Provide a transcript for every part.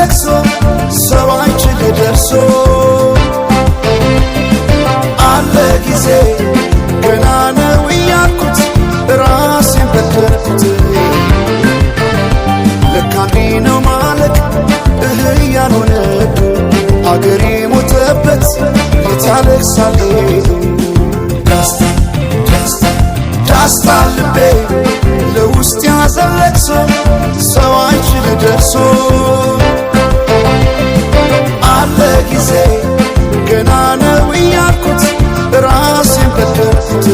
ለቅሶ ሰው አይችል ደርሶ አለ ጊዜ ገና ነው እያልኩት ራሴን በደልኩት ለካ እንዲህ ነው ማለቅ ያልሆነ አገሬ ሞተበት የታለቅሳል ዳስታ ልቤ ለውስጥ ያዘን ለቅሶ ሰው አይችል ደርሶ አለ ጊዜ ገና ነው እያልኩት ራሴን በደልኩት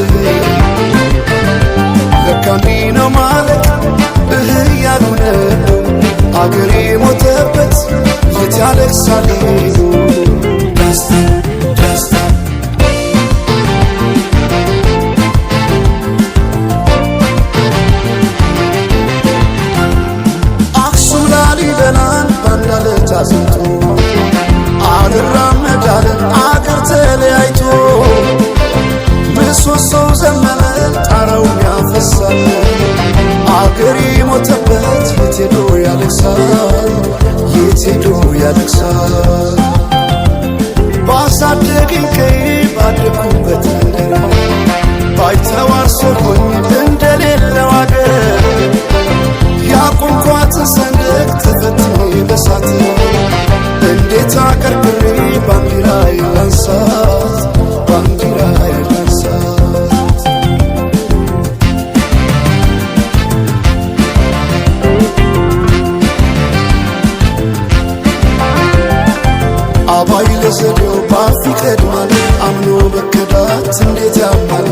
ለካ እንዲህ ነው ማለቅ ያልሆነ አገሬ ሞተበት የት ያለቅሳል አክሱም ላሊበላን ባንዳለት አዝንቶ አልራመዳለን አገር ተለያይቶ ምሰሶው ዘመነ ጣራው ያፈሳል አገሬ ሞተበት የት ሄዶ ያለቅሳል የት ሄዶ ያለቅሳል ባሳደገኝ ቀይ ባደግኩበት መንደር ባይተዋር ሶሆኝ እንደሌለው አገር ያቆምኳትን ሰንደቅ ተፈትኜ በሳት እንዴት አቀርቅሬ ባንዲራዬ ላንሳት ባንዲራዬ ላንሳት አባይ ለዘዴው ባፍ ይቀድማል አምኖ በከዳት እንዴት ያማል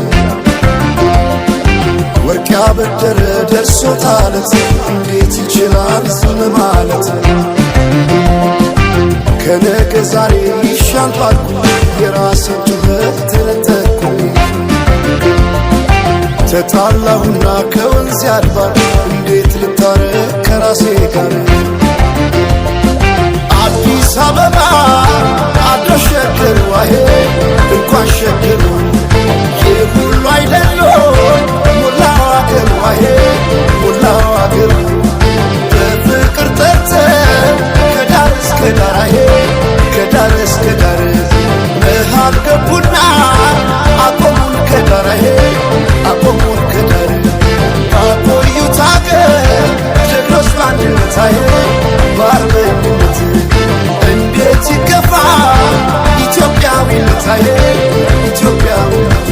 ወርቅ ያበደረ ደርሶታለት እንዴት ይችላል ዝም ማለት ከነገ ዛሬ ይሻል ባልኩ የራሴን ጩኸት ተነጠቅኩ ተጣላሁና ከወንዝ ያድባል እንዴት ልታረቅ ከራሴ ጋር አዲስ አበባ አደሸገር ዋሄ እንኳን ሸገር የሁሉ አይደሎ ሙላው አገር ዋሄ ሙላው አገር በፍቅር ጠርተን ከዳር እስከ ዳር አሄ ከዳር እስከ ዳር መሃል ገቡና አቆሙን ከዳር አሄ አቆሙን ከዳር አቆዩት አገር ጀግኖች በአንድነት አሄ በአርበኝነት እንዴት ይገፋ ኢትዮጵያዊነት አሄ ኢትዮጵያዊነት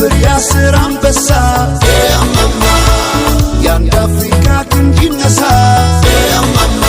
ነብር ያስር አንበሳ እማማ ያንድ አፍሪካ ክንድ ይነሳ እማማ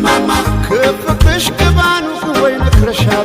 Mama, cook fish, Kabanu, who ain't a crush.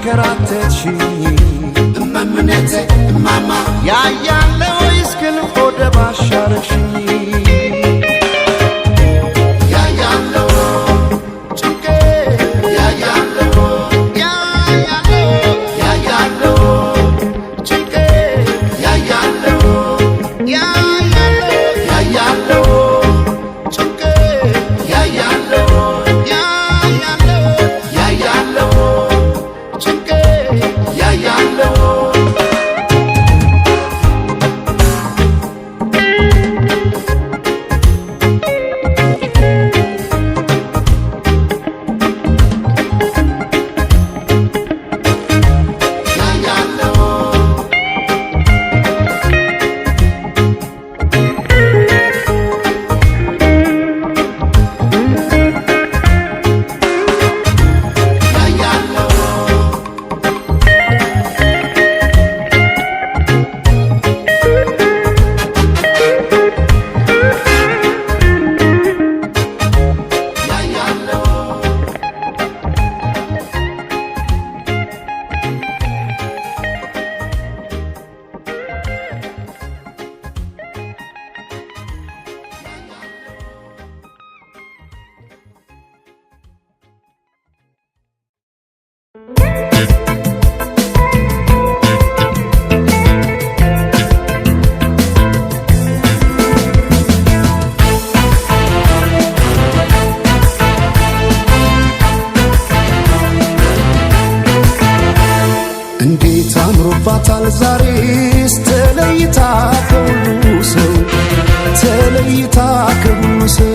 አንከራተትሽኝ እመምኔቴ እማማ ያያለው ይስክል ሆደ ባሻረሽኝ ያያለው ጭንቄ ያያለው ያያለው ጭንቄ ያያለው ያያለው ጭንቄ ያያለው ያያለው ጭንቄ ያያለው እንዴት አምሮባታል ዛሬስ ተለይታ ከሁሉ ሰው ተለይታ ከሁሉ ሰው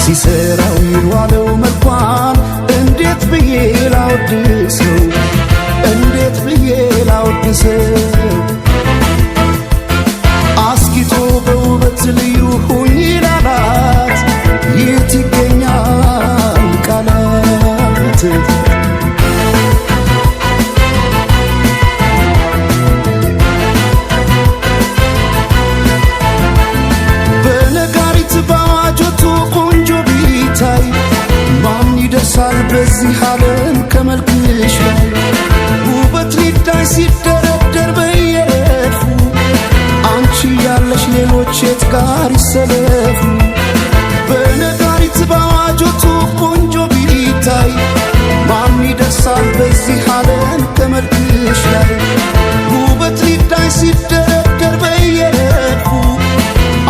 ሲሰራው ይዋለው መልኳን እንዴት ብዬ ላወድሰው እንዴት ብዬ ላወድሰው አስጊጦ በውበት ልዩ ሁኝ ላላት የት ይገኛል ቃላት ይደርሳል በዚህ ዓለም ከመልክሽ ላይ ውበት ሊዳይ ሲደረደር በየረድፉ አንቺ ያለሽ ሌሎች የት ጋር ይሰለፉ በነጋሪት ባዋጆቱ ቆንጆ ቢታይ ማን ይደርሳል በዚህ ዓለም ከመልክሽ ላይ ውበት ሊዳይ ሲደረደር በየረድፉ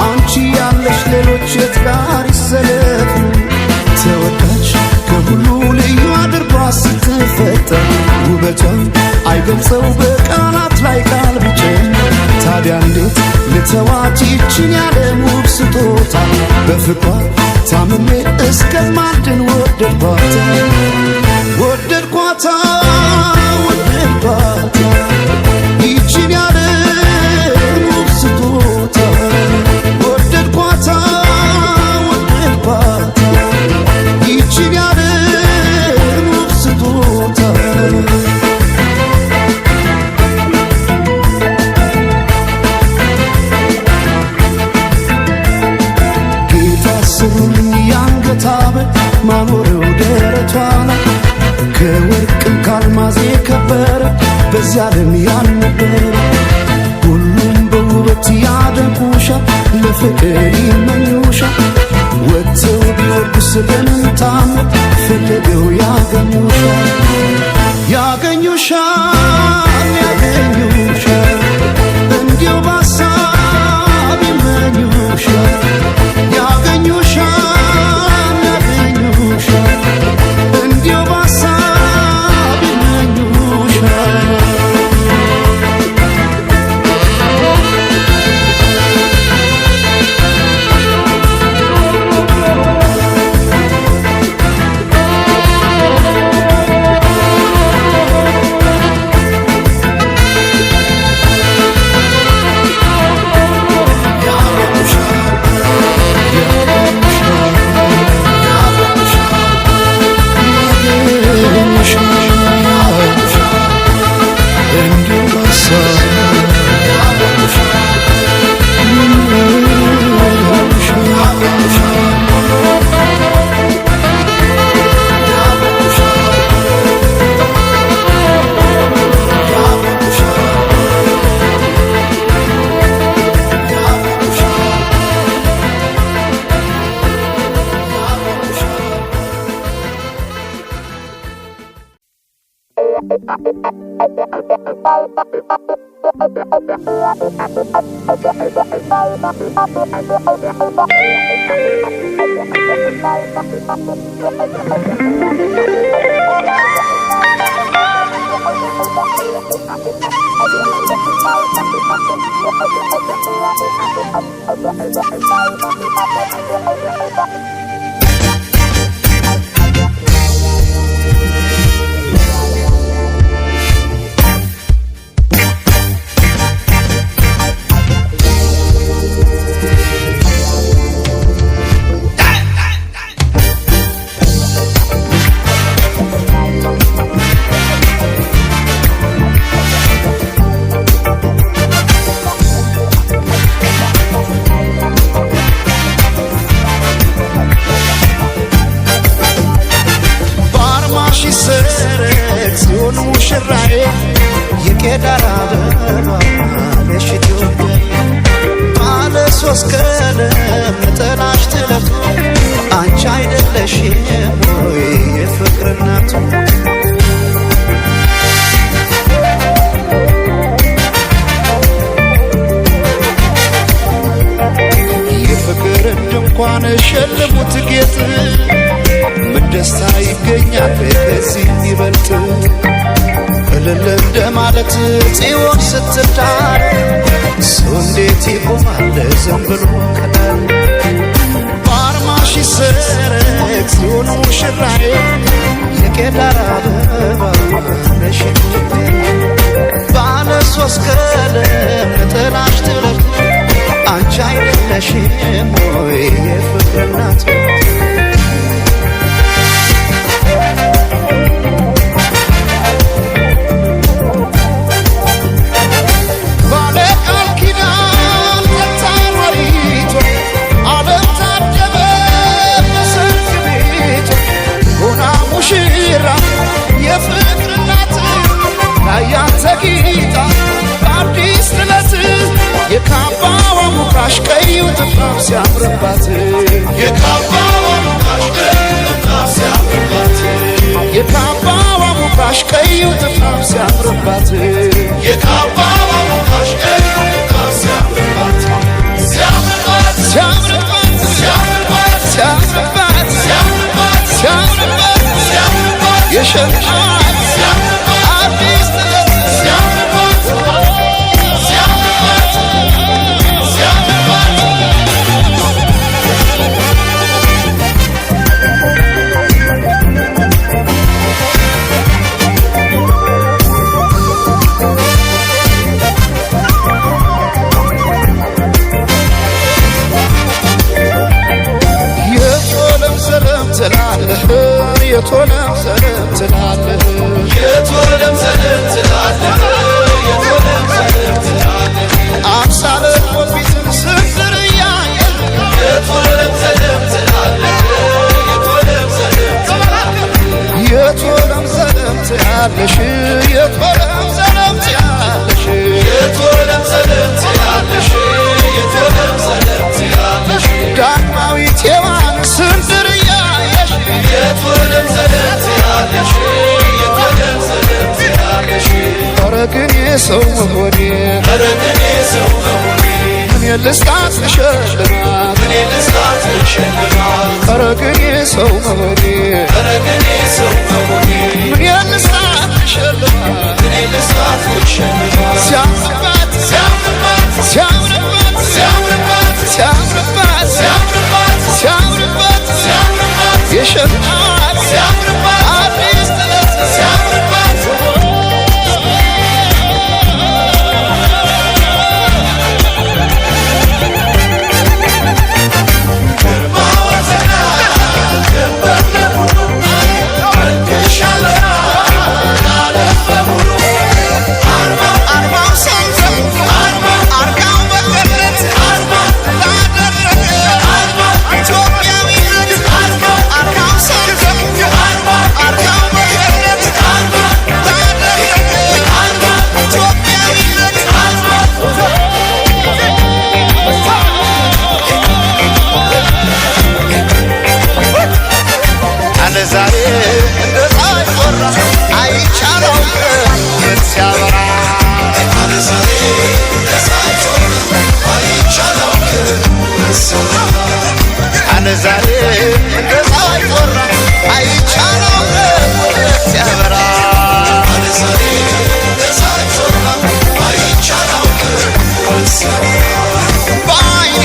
አንቺ ያለሽ ሌሎች የት ጋር ይሰለፉ ተወዳጅ ከሁሉ ልዩ አድርጓ ስትፈጠር ውበቷን አይገልጸው በቃላት ላይ ቃል ብቻ ታዲያ እንዴት ልተዋት ይችን ያለም ውብ ስጦታ በፍቅሯ ታምሜ እስከማድን ወደድኳታ ወደድኳታ ወደድኳታ ይችን ያለም ውብ ስጦታ ወደድኳታ ወደድኳታ ይችን ያለም ውብ ስጦታ ጌታ ስሩልኝ የአንገት ሐብል ማኖረው ደረቷ ላይ ከወርቅም ካልማዝ የከበረ በዚህ ዓለም ያልነበረ ሁሉም በውበት ያደንቁሻል ለፍቅር ይመኙሻል ወጥተው ቢወርዱ ስለምን ታምር ፈልገው ያገኙሻል ያገኙሻል ያገኙሻል እንዲው ባሳብ ይመኙሻል ያገኙሻል ያገኙሻል እንዲው ባሳብ ይመኙሻል የቄዳር አበባ ነሽ ኢትዮጵያ ባለ ሶስት ቀለም ጥላሽ ትለፍ አንቺ አይደለሽም ወይ የፍቅር እናቱ የፍቅር ድንኳን ሸልሙት ጌጥ ምን ደስታ ይገኛል ከዚህ ይበልጥ እልል እንደማለት ጽዮን ስትዳር ሰው እንዴት ይቆማል ዝም ብሎ ከዳር በአርማሽ ይሰረቅ ጽዮን ሙሽራዬ የቄዳር አበባ ነሽ ባለ ሶስት ቀለም ጥላሽ ትለፍ አንቺ አይደለሽም ወይ የፍቅር እናት የካባዋ ሙቃሽ ቀዩ ጥፍራፍ ሲያምርባት የካባዋ ሙቃሽ ቀዩ ጥፍራፍ ሲያምርባት የካባዋ ሙቃሽ ቀዩ ጥፍራፍ ሲያምርባት የካባዋ ሙቃሽ ቀዩ ጥፍራፍ ሲያምርባት ሲያምርባት ሲያምርባት ሲያምርባት ሲያምርባት ሲያምርባት ሲያምርባት ሲያምርባት የሸልማት ሲያምርባት አዲስ ጥለት ሲያምርባት የቶለም ሰለም ትላለህ የቶለም ሰለም ትላለህ የቶለም ሰለም ትላለህ አምሳለ ወፊትን ስንዝር እያየህ የቶለም ሰለም ትላለህ የቶለም ሰለም ትላለህ የቶለም ሰለም ትያለሽ የቶለም ሰለም ትያለሽ የቶለም ሰለም ትያለሽ የቶለም ሰለም ትያለሽ ዳግማዊት ሔዋን ስንዝር እያየሽ የቶለም ሰለም ትያለሽ የቶለም ሰለም ትያለሽ ኧረ ግን የሰው መሆኔ ኧረ ግን የሰው መሆኔ ምን ልስጣት ልሸልማት ምን ልስጣት ልሸልማት ኧረ ግን የሰው መሆኔ ኧረ ግን የሰው መሆኔ ምን ልስጣት ልሸልማት ምን ልስጣት ልሸልማት ሲያምርባት ሲያምርባት ሲያምርባት ሲያምርባት ሲያምርባት ሲያምርባት ሲያምርባት ሲያምርባት የሸልማት ሲያምርባት አዲስ ጥለት ሲያምርባት ዛሬ እንደ ፀሐይ ወራ አይቻለው ሲያበራ አነዛሬ እንደሳይ ወራ አይቻለው ሲያበራ አነዛሬ እንደሳይ ወራ አይቻለው ባዬ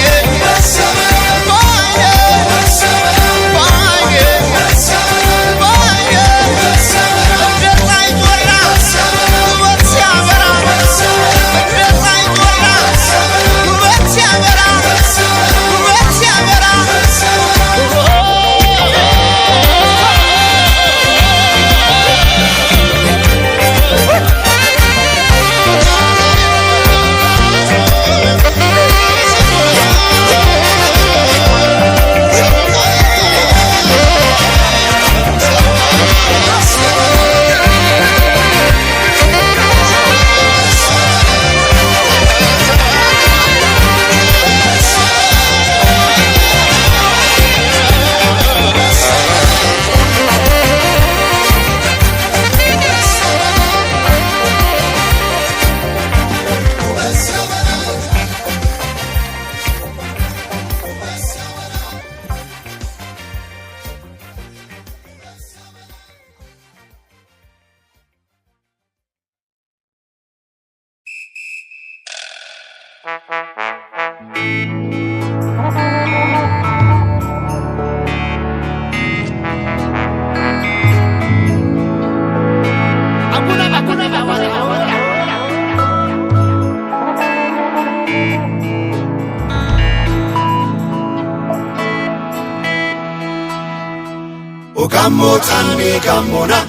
Gammo tani gammona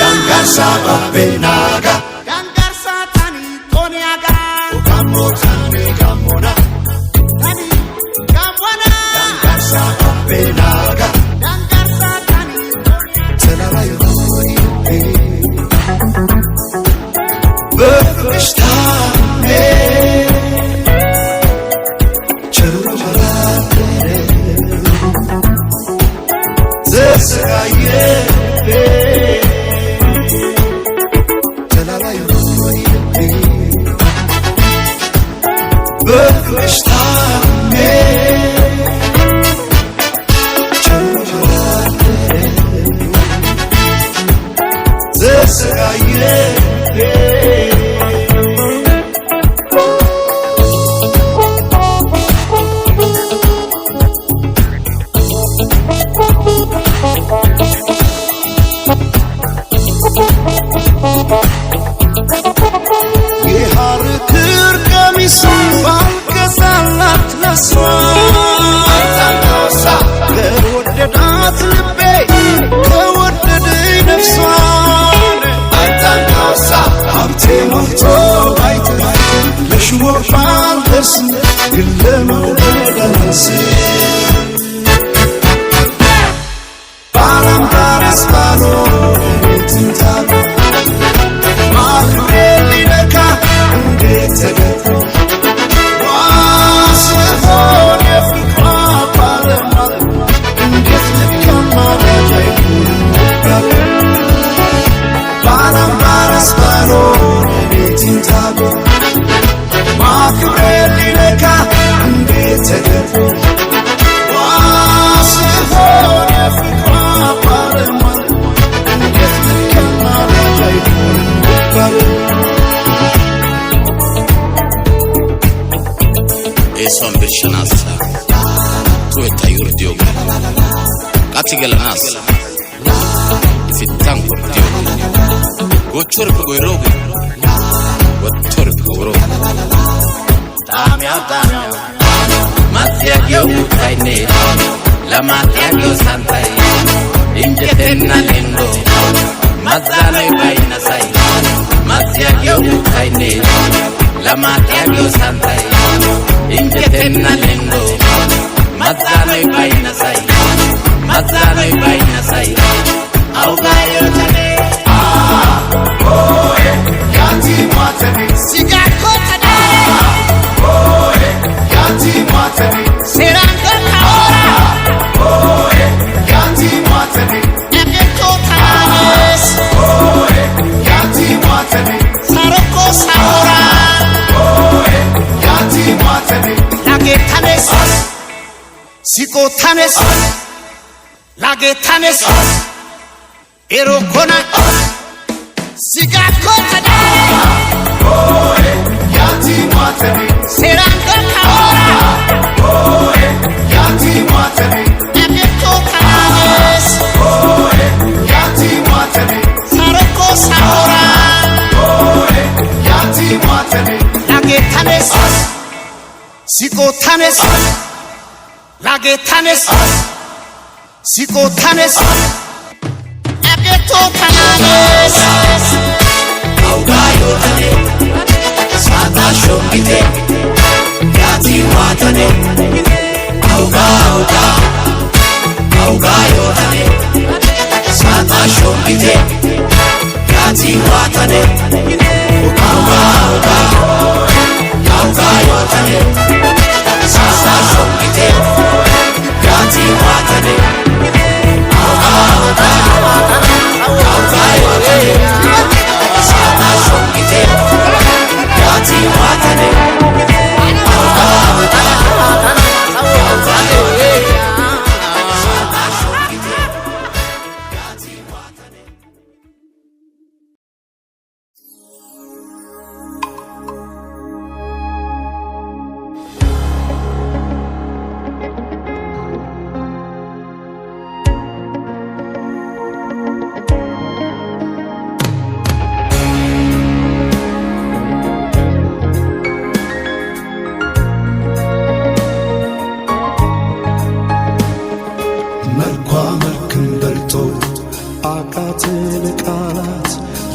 Dangarsa oppenaga Dangarsa tani toniaga Gammo tani gammona Tani gammona Dangarsa oppenaga Dangarsa tani toniaga Telabayo Befristame Zesraye Telabayo Befristame Zesraye Eson birshanas tueta yurdio katigelanas sitan kurdio gochor goiro gochor goiro tamya matia gyo taine lama gyo santai injetenna lendo mazalai baina sai matia gyo taine lama gyo santai injetenna lendo mazalai baina sai augayo tane oe yati matani Sigako tane oe yati matani Sirango kaora oe yati matani Ekeko tane oe Sikotanes Lagetanes Erokona Sigakotane Oe, yati mwatani Seranga Kaora Oe, yati mwatani Abetokanes Oe, yati mwatani Saroko Saora Oe, yati mwatani Lagetanes Sikotanes Lagetanes Sikotanes Abetokanes Augayo tane Sata shomite Yati watane Augayo tane Sata shomite Yati watane Augayo tane Sata shomite Yati watane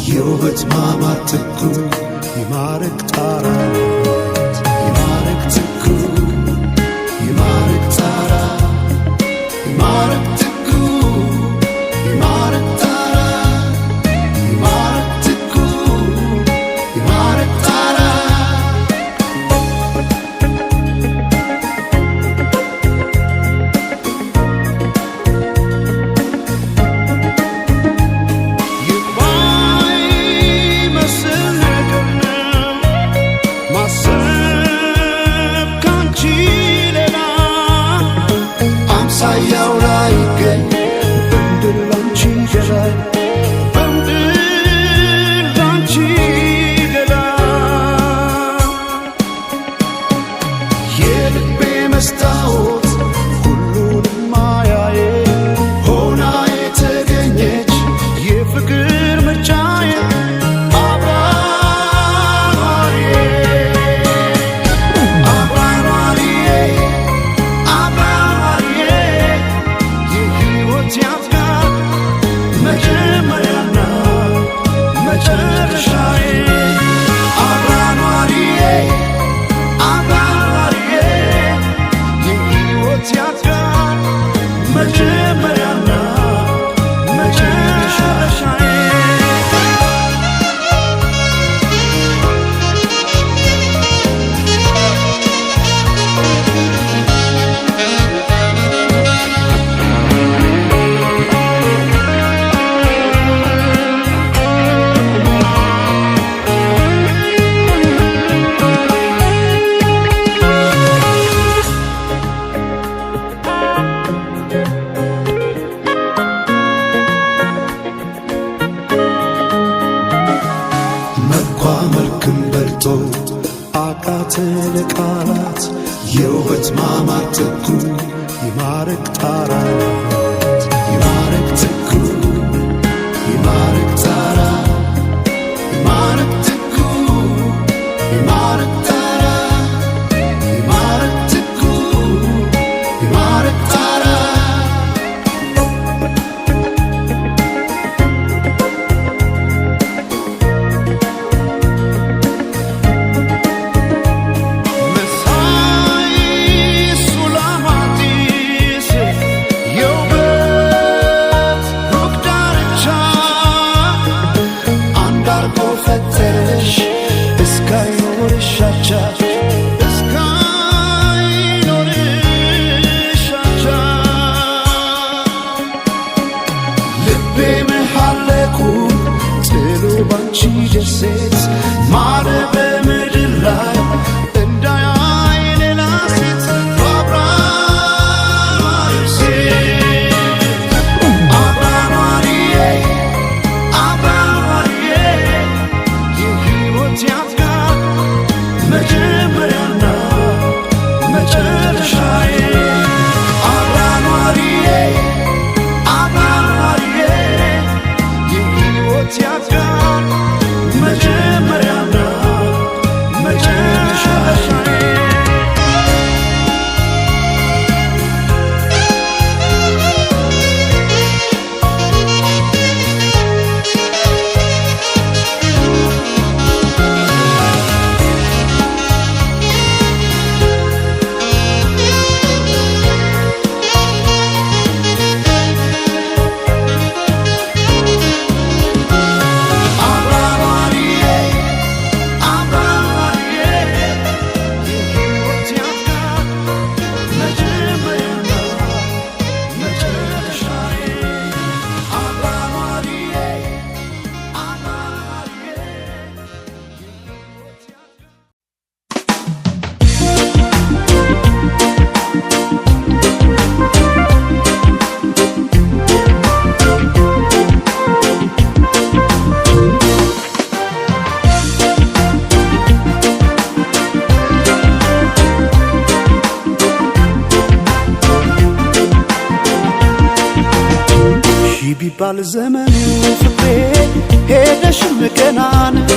የውበት ማማር ትኩ ይማርክ ጣራ ይማርክ ትኩ ይማርክ ጣራ ይማርክ ትኩ ይማርክ ጣራ ይማርክ ትኩ ይማርክ ጣራ ቃላት የውበት ማማር ትኩ ይማርክ ጣራ ይማርክ ትኩ ይማርክ ጣራ ይማርክ ትኩ ይማርክ ጣራ ይማርክ ትኩ ይማርክ ጣራ Mare be midilai, and I in a sit, Barbara. ቢባል ዘመኑ ፍቅሬ ሄደሽም ገና ነው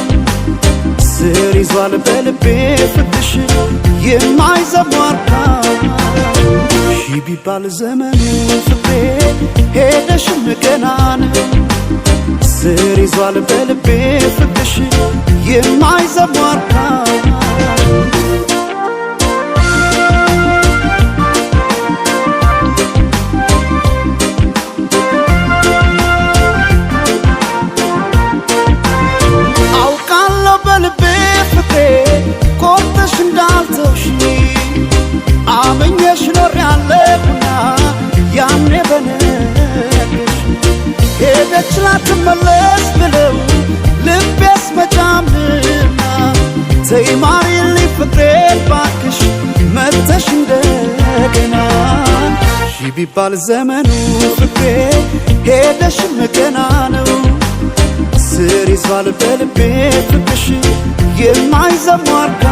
ስር ይዟል በልቤ ፍቅርሽ የማይዘሟርካ ቢባል ዘመኑ ፍቅሬ ሄደሽም ገና ነው ስር ይዟል በልቤ ፍቅርሽ የማይዘሟርካ ቆርጠሽ እንዳልተውሽኝ አመኘሽ ኖሬያለሁና ያኔ በነገርሽ ሄደች ላትመለስ ብለው ልቤስ መጫምና ተይ ማሪልኝ ፍቅሬ እባክሽ መጥተሽ እንደገና ቢባል ዘመኑ ፍቅሬ ሄደሽም ገና ነው ስር ይዟል በልቤ ፍቅርሽ የማይዘሟርካ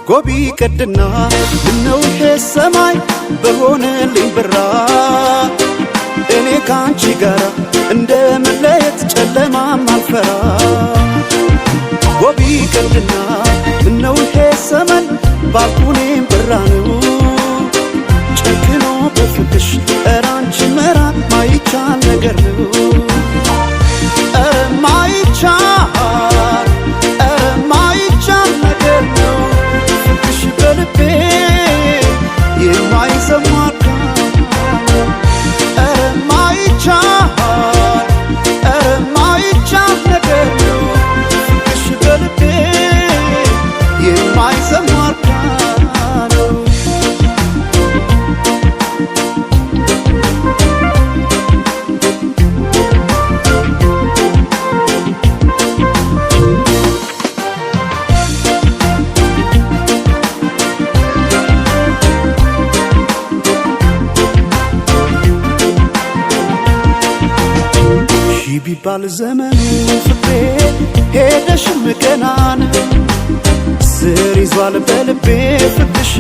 ጎቢ ቀድና ምነው ይሄ ሰማይ በሆነልኝ ብራ እኔ ካንቺ ጋር እንደመለየት ጨለማም አልፈራ ጎቢ ቀድና ምነው ይሄ ሰመን ባልኩኔም ብራ ነው ጨክኖ በፍቅሽ ኧረ አንቺ መራቅ ማይቻል ነገር ነው ኧረ ማይቻል ነገር ነው ፍቅሽ በልቤ የማይዘሟርካ ኧረ ማይቻል ነገር ነው ፍቅሽ በልቤ የማይዘሟርካ ነው ቢባል ዘመኑ ፍቅሬ ሄደሽም ገና ነው ስር ይዟል በልቤ ፍቅርሽ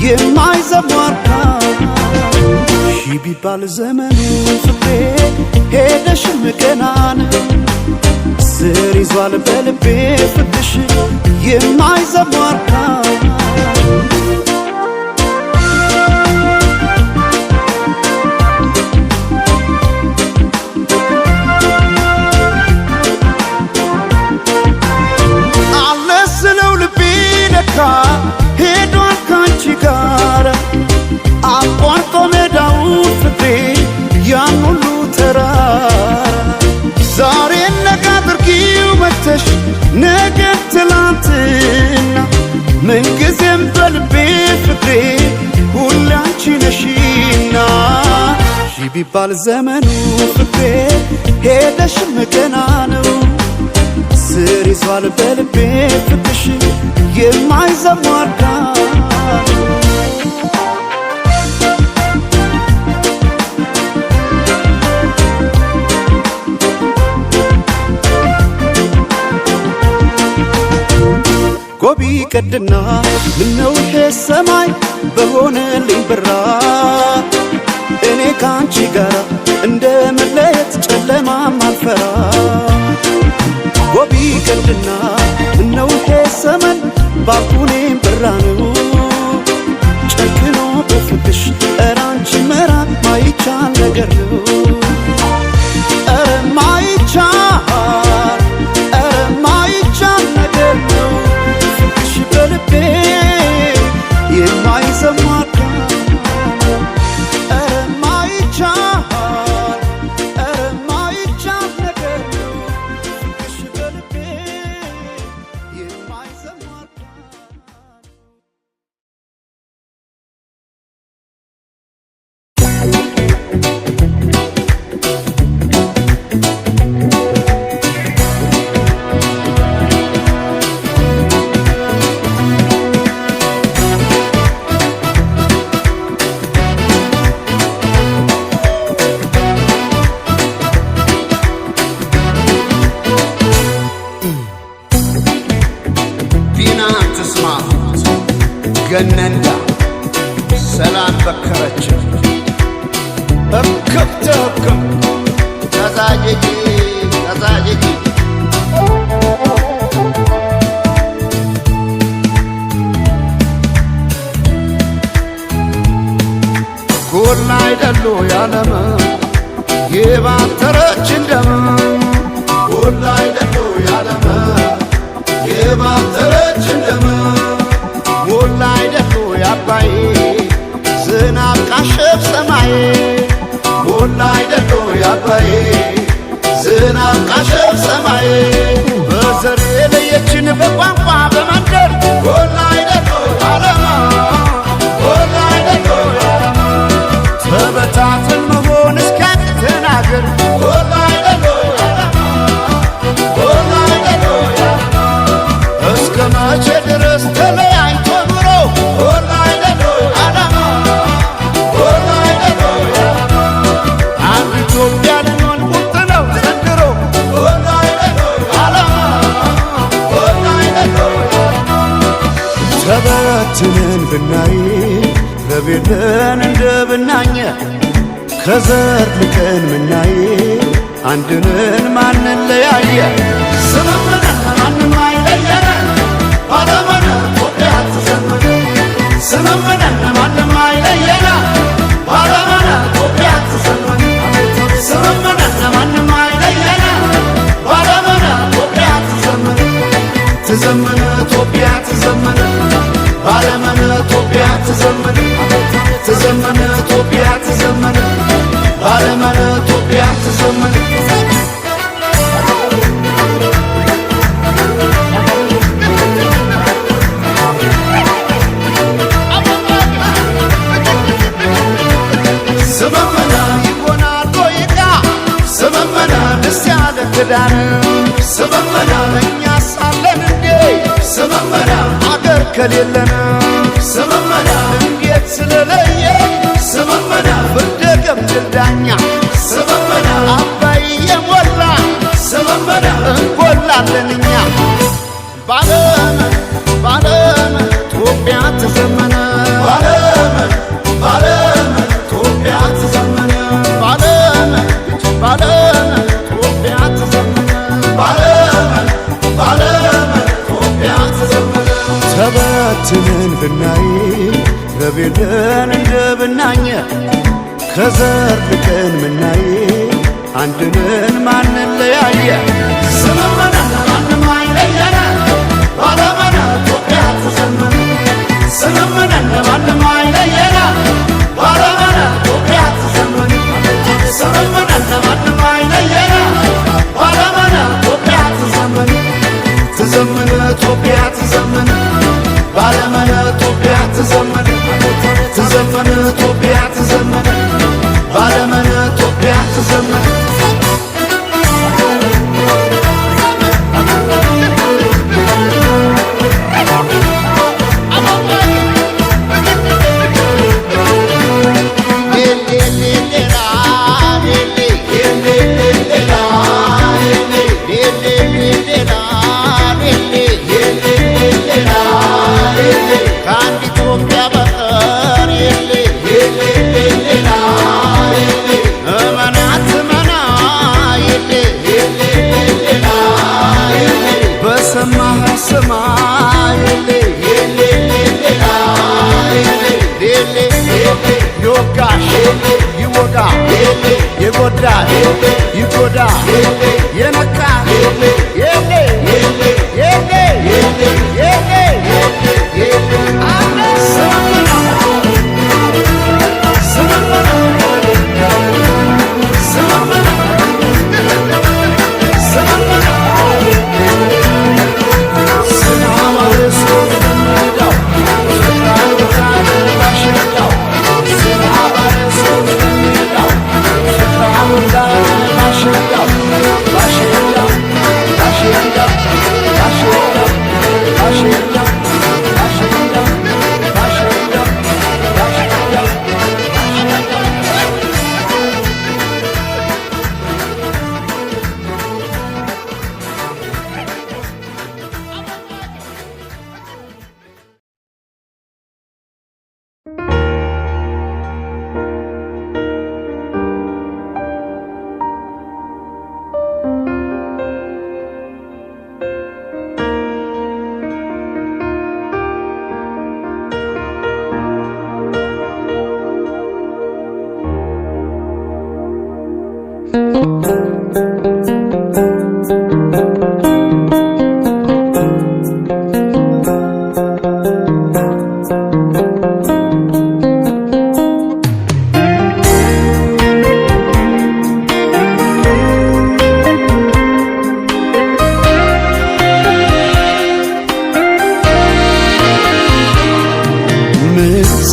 የማይዘሟርካ ቢባል ዘመኑ ፍቅሬ ሄደሽም ገና ነው ስር ይዟል በልቤ ፍቅርሽ የማይዘሟርካ ሄዷል ካንቺ ጋር አቋርጦ ሜዳውን ፍቅሬ ያን ሁሉ ተራራ ዛሬ ነገ አድርጊው መተሽ ነገ ትላንትና ምንጊዜም በልቤ ፍቅሬ ሁሌ አንቺ ነሽና ቢባል ዘመኑ ፍቅሬ ሄደሽም ገና ነው ስር ይዟል በልቤ ፍቅርሽ የማይዘሟርካ ጎቢ ቀድና ምነው ይሄ ሰማይ በሆነልኝ ብራ እኔ ካንቺ ጋር እንደመለየት ጨለማም አልፈራ ጎቢ ቀድና ምነው ይሄ ሰመን ባልኩኔም ብራ ነው ጨክኖ በፍቅሽ ኧረ አንቺ መራቅ ማይቻል ነገር ነው ኧረ ማይቻል ነገር ነው ፍቅሽ በልቤ የማይዘሟርካ ገነንዳ ሰላም በከረች እክብተ እክም ተዛጀጂ ተዛጀጂ ጎላ አይደሉ ያለመ የባተረች እንደም ጎላ አይደሉ ያለመ የባተረች እንደም ጎላ አይደሉ ያባይ ዝናብ ቃሸብ ሰማይ ጎላ አይደሉ ያባይ ዝናብ ቃሸብ ሰማይ በዘር የለየችን በቋንቋ በመንደር ጎላ አይደሉ ያለመ ጎላ አይደሉ ያለመ ተበታትን መሆን እስኪያቅተን አገር ጎላ አይደሉ ያለመ ጎላ አይደሉ ያለመ እስከ መቼ ድረስ ተለያይቶ ኑሮ ጎላ አይደሉ ያለመ ጎላ አይደሉ ያለመ አንድ ኢትዮጵያ ልንሆን ቁርጥ ነው ዘንድሮ ጎላ አይደሉ ያለመ ጎላ አይደሉ ያለመ ተበትነን ብናይ ረቤለን እንደ ብናኘ ከዘር ልቀን ምናይ አንድንን ማንን ለያየ ስምምነን ማንም አይለየነ ባለመነ ኢትዮጵያ ትዘምር ስምምነን ማንም አይለየነ ባለመነ ኢትዮጵያ ትዘምር ስምምነን ማንም አይለየነ ባለመነ ኢትዮጵያ ትዘምር ትዘምር ኢትዮጵያ ትዘምር ባለመነ ኢትዮጵያ ትዘምር ትዘምር ኢትዮጵያ ትዘምር ባለመነ ኢትዮጵያ ትዘምር ስመመና ይሆናል ጎይቃ ስመመና ደስ ያለ ክዳን ስመመና እኛ ሳለን እንዴ ስመመና አገር ከሌለን ስመመና እንዴት ስለለየ ስመመና ፍርደ ገምድል ዳኛ ስመመና አባይ የሞላ ስመመና እንጎላለን እኛ ባለመን ባለመን ኢትዮጵያ ተዘመነ ባለመን ባለመን ኢትዮጵያ ተዘመነ ባለመን ባለመን ኢትዮጵያ ተዘመነ ባለመን ባለመን ኢትዮጵያ ተዘመነ ተበትነን ብናይ ረቤለን እንደ ብናኘ ከዘር ልቀን ምናይ አንድንን ማንን ለያየ ስመመነን ማንም አይለየነ ባለመነ ኢትዮጵያ ትዘምር ስመመነን ማንም አይለየነ ባለመነ ኢትዮጵያ ትዘምር ስመመነን ማንም አይለየነ ባለመነ ኢትዮጵያ ትዘምር ትዘምር ኢትዮጵያ ትዘምር ባለመነ ኢትዮጵያ ትዘምር ትዘምር ኢትዮጵያ ትዘምር ባለመነ ኢትዮጵያ ትዘምር ከአንድ ኢትዮጵያ በቀር የለ እመናት እመና የለ በሰማህ ስማ የለ ይወጋሽ ይወጋ የጎዳ ይጎዳ የነካ የለ የለ የለ Başı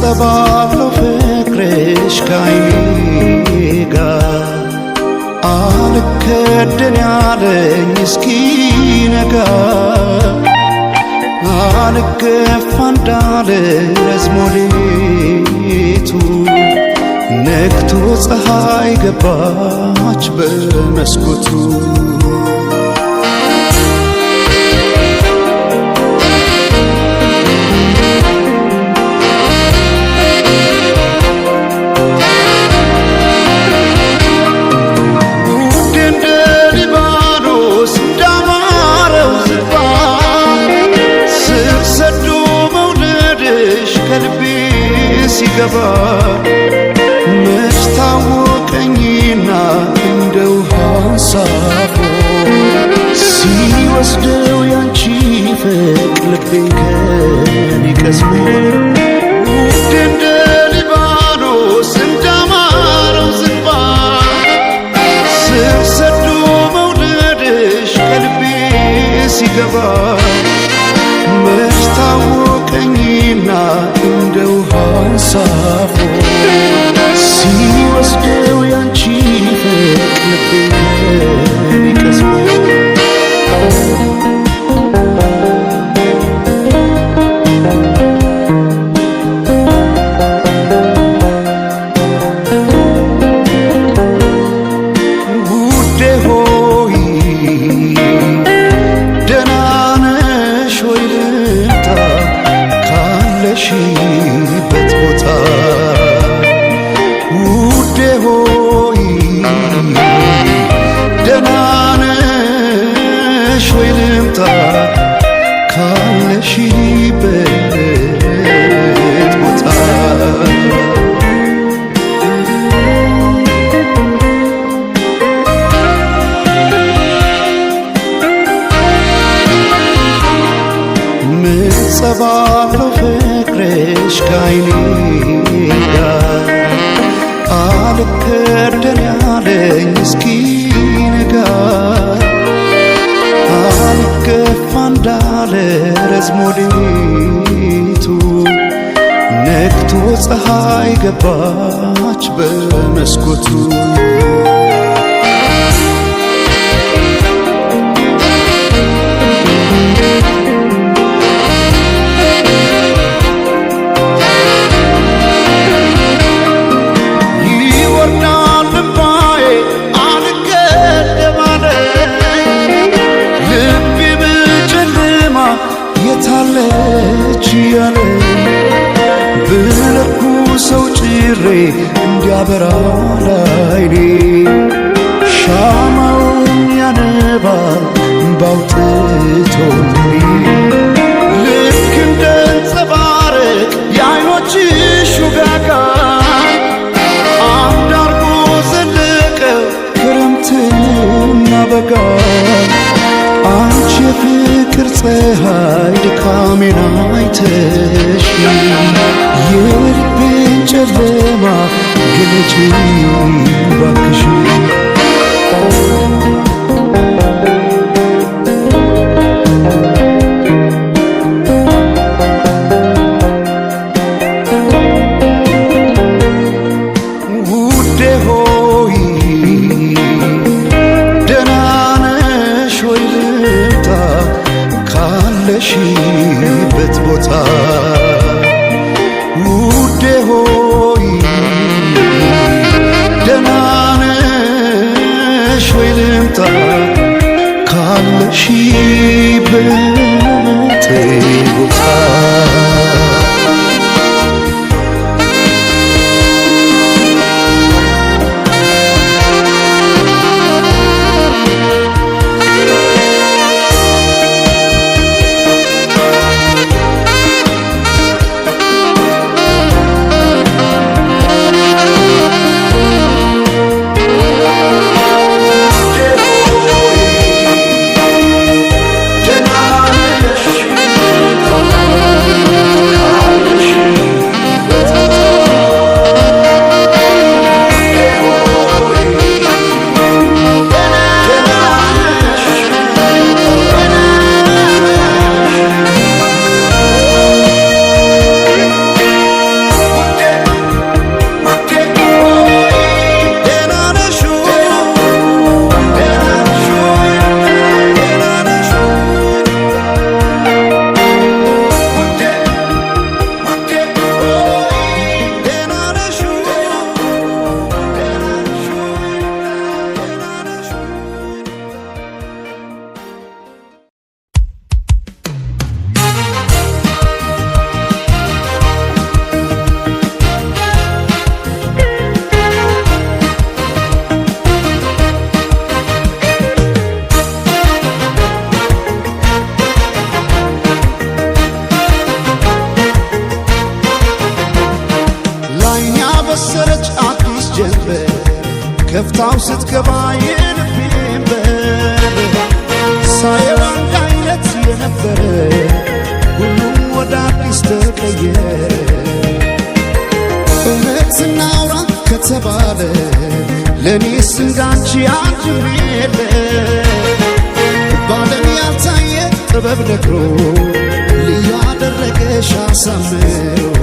ጸባለው ፍቅርሽ ከዓይኔ ጋር አልከደን ያለኝ እስኪነጋ አልገፋ እንዳለ ረዝሞ ሌቱ ነግቶ ፀሐይ ገባች በመስኮቱ ሲገባ መች ታወቀኝና እንደ ውሃ አንሳፎ ሲወስደው ያንቺ ፍቅር ልቤን ከኔ ቀስሞ ውድ እንደ ሊባኖስ እንዳማረው ዝግባ ስር ሰዶ መውደድሽ ከልቤ ሲገባ መች ታወቀኝና እንደ ውሃ አንሳፎ ሲወስደው ያንቺ ፍቅር ልቤን ቀስሞ ውዴ ሆይ ደህና ነሽ ወይ ልምጣ ካለሽበት ቦታ ውዴ ሆይ ደህና ነሽ ወይ ልምጣ ካለሽበት ቦታ ምን ጸባለው ፍቅርሽ ከዓይኔ ጋር አልከደን ያለኝ እስኪነጋ አልገፋ እንዳለ ረዝሞ ሌቱ ነግቶ ፀሐይ ገባች በመስኮቱ የታለች ያለ ብለኩ ሰው ጭሬ እንዲያበራ ላይኔ ሻማውን ያነባል ባውጥቶልኔ ልክ እንደ አንጸባረቅ የዓይኖችሽ ውጋጋን አንድ አርጎ ዘለቀ ክረምትና በጋ አንቺ የፍቅር ፀሐይ ድካሜን አይተሽ የልቤን ጨለማ ግለጪ ባክሽ ውዴ ሆይ ደህና ነሽ ወይ ልምጣ ካለሽበት ቦታ ውዴ ሆይ ደህና ነሽ ወይ ልምጣ ካለሽበት ቦታ Dena ካው ስትገባ የልቤን በር ሳየው አንድ አይነት የነበረ ሁሉም ወደ አዲስ ተቀየረ። እውነት እናውራ ከተባለ ለእኔስ እንዳንቺ አንድም የለ ባለም ያልታየ ጥበብ ነግሮ ልዩ አደረገሽ አሳምሮ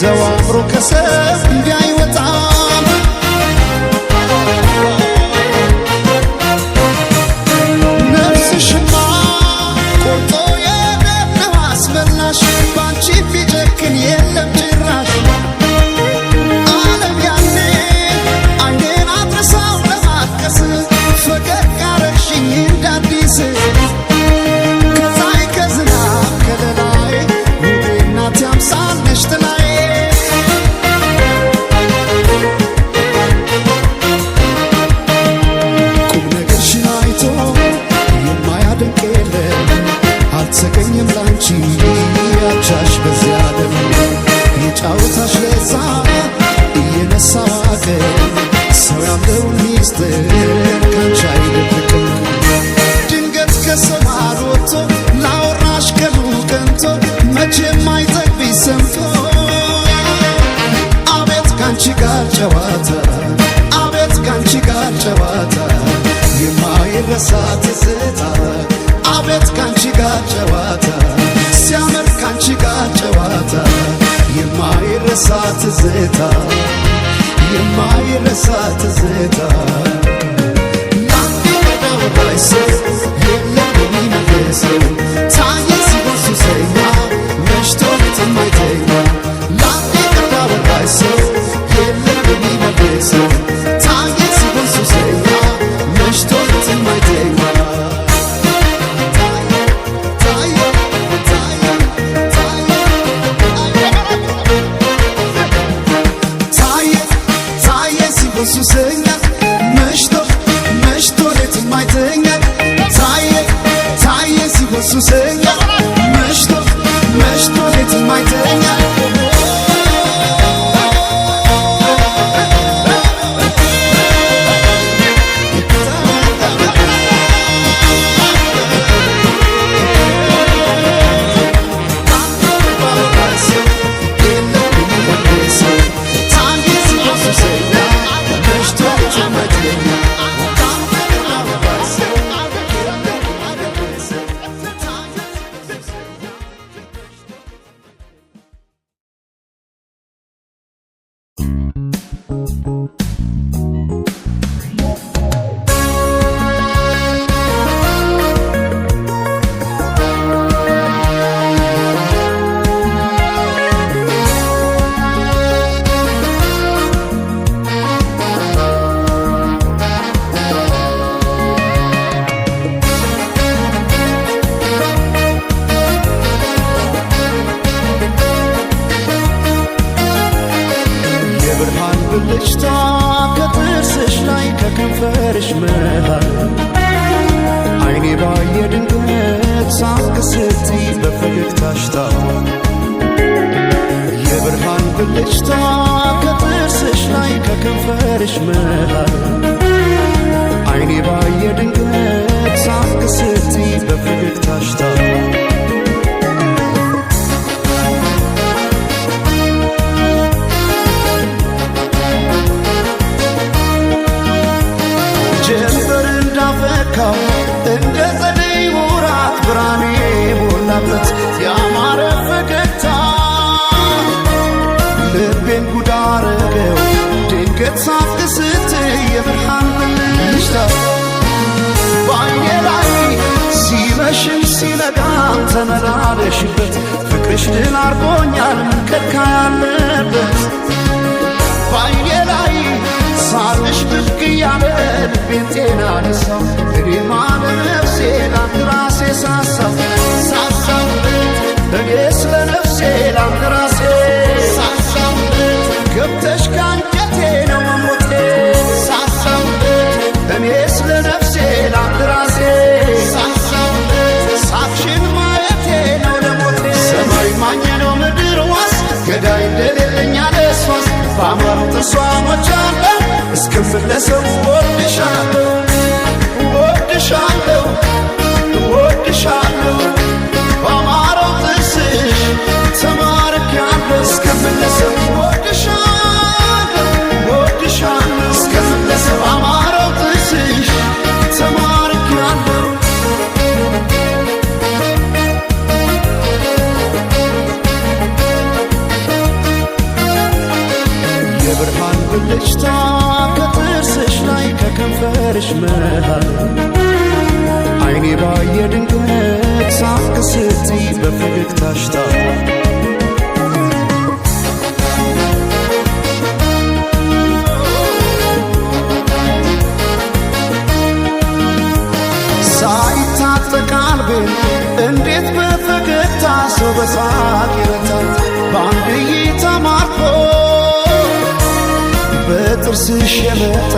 ሰው አምሮ ከሰብ እንዳይወጣም ነፍስሽማ ቆርጦ የደብነው አስመላሽ ባንቺ ቢጨክን የለም ጭራሽ ዓለም ያኔ አይኔን አድረሳው ለማቀስ ፈገግ አረግሽኝ እንዳዲስ ከፀሐይ ከዝናብ ከለላይ ውቤ እናት ያምሳል ነሽ ጥላይ አልተገኘም ላንቺ ያቻሽ በዚያ ዓለም የጫወታሽ ለዛ እየነሳ ዋገን ሰው ያለውን ሚስጥር ካንቺ አይደብቅም። ድንገት ከሰማር ወጥቶ ላወራሽ ቀኑ ቀንቶ መቼም አይጠግብሽ ሰምቶ አቤት ካንቺ ጋር ጨዋታ አቤት ካንቺ ጋር ጨዋታ የማይረሳ ትዝታ አቤት ካንቺ ጋር ጨዋታ ሲያምር ካንቺ ጋር ጨዋታ የማይረሳ ትዝታ የማይረሳ ትዝታ ላንዴ ወዳይ ሰው የለም የሚመለሰው ታየ ሲጎሱ ሰኛ መሽቶ የማይተኛ ላንዴ ወዳይ ሰው የለም የሚመለሰው ታየ ሲጎሱ ሰኛ መሽቶ የማይተኛ ሱሰኛ መሽቶ መሽቶ ሌት የማይተኛ ታየ ታየ ሲሆን ሱሰኛ መሽቶ መሽቶ ሌት የማይተኛ ብልጭታ ከጥርስሽ ላይ ከከንፈርሽ መሃል አይኔ ባየ ድንገት ሳቅ ስትይ በፈገግታሽ ታውል የብርሃን ብልጭታ ከጥርስሽ ላይ ከከንፈርሽ መሃል አይኔ ባየ ድንገት ሳቅ ስትይ በፈገግታሽ ታውል ጀንበር እንዳፈካው እንደ ጸደይ ወራት ብርሃኔ ሞላበት ያማረ ፈገግታ ልቤን ጉድ አረገው ድንገት ሳቅ ስትይ የብርሃን ብልጭታ በዓይኔ ላይ ሲመሽም ሲነጋም ተመላለሽበት ፍቅር ፍቅርሽ ድል አርጎኛል ከካ ያለበት ባይኔ ላይ ሳቅሽ ብቅ እያለ ልቤን ጤና ነሳው እኔማ ለነፍሴ ላንድ ራሴ ሳሳው እኔ ስለ ነፍሴ ላንድ ራሴ ሳሳው ገብተሽ ካንጀቴ ነው መሞቴ ሳሳው እኔ ስለ ነፍሴ ላንድ ራሴ ሳሳው ሳቅሽን ማየቴ ነው ለሞቴ ሰማይ ማኘ ነው ምድር ዋስ ገዳይ እንደሌለኝ አለሷስ በአማሩ ጥርሷ ሞቻለሁ እስክመለሰው ወድሻለሁ ወድሻለሁ ወድሻለሁ በአማረው ጥርስሽ ተማርኬያለሁ እስክመለሰው ወድሻለሁ ወድሻለሁ እስክመለሰው በአማረው ጥርስሽ ተማርኬያለሁ የብርሃን ብልጭታ ከጥርስሽ ላይ ከከንፈርሽ መሃል አይኔ ባየ ድንገት ሳቅ ስትይ በፈገግታሽ ታል ሳይታጠቅ ልቤን እንዴት በፈገግታ ሰው በሳቅ ይረታል በአንድ እይታ ማርኮ በጥርስሽ የመጣ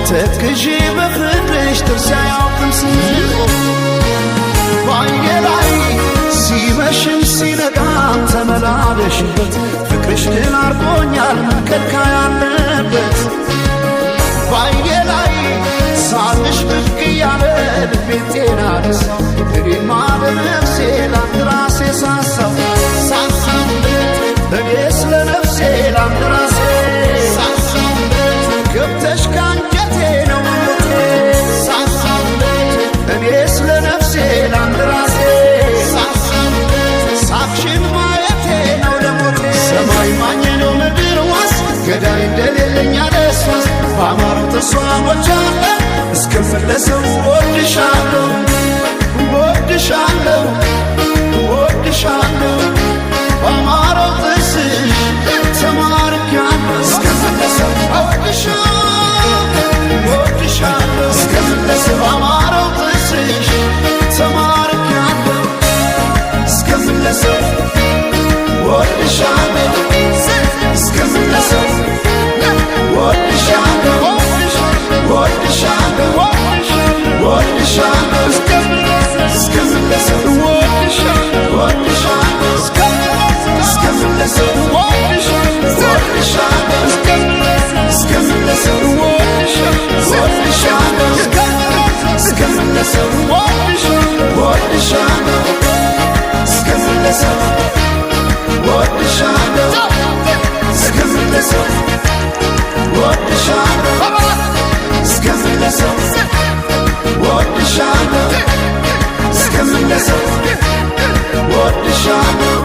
ተክዤ በፍቅርሽ ጥርስ አያውቅም ስንቆ በአይኔ ላይ ሲመሽም ሲነጋም ተመላለሽበት ፍቅርሽ ድል አርጎኛል ከካ ያለበት በአይኔ ላይ ሳቅሽ ብቅ እያለ ልቤን ጤና ነሳው እኔማ ለነፍሴ ላንድ ራሴ ሳሳው እኔ ስለ ነፍሴ ላንድ ራሴ ገብተሽ ካንጀቴ ነው መሞቴ እኔ ስለ ነፍሴ ላንድ ራሴ ሳቅሽን ማየቴ ነው ለሞቴ ሰማይ ማኘ ነው ምድር ዋስ ገዳይ እንደሌለኝ አለሷስ በአማሩ ጥርሷ ሞቻለሁ እስክመለሰው ወድሻለሁ ወድሻለሁ ወድሻለሁ በአማረው ጥርስሽ ተማርኬያለሁ እስክመለሰው ወድሻለሁ እስክመለሰው በአማረው ጥርስሽ ተማርኬያለሁ እስክመለሰው ወድሻለሁ እስክመለሰው ወድሻለሁ ወድሻለሁ ወድሻለሁ እስክመለሰው ወድሻለሁ እስክመለሰው ወድሻለሁ እስክመለሰው ወድሻለሁ እስክመለሰው ወድሻለሁ እስክመለሰው ወድሻለሁ እስክመለሰው ወድሻለሁ እስክመለሰው ወድሻለሁ እስክመለሰው ወድሻለሁ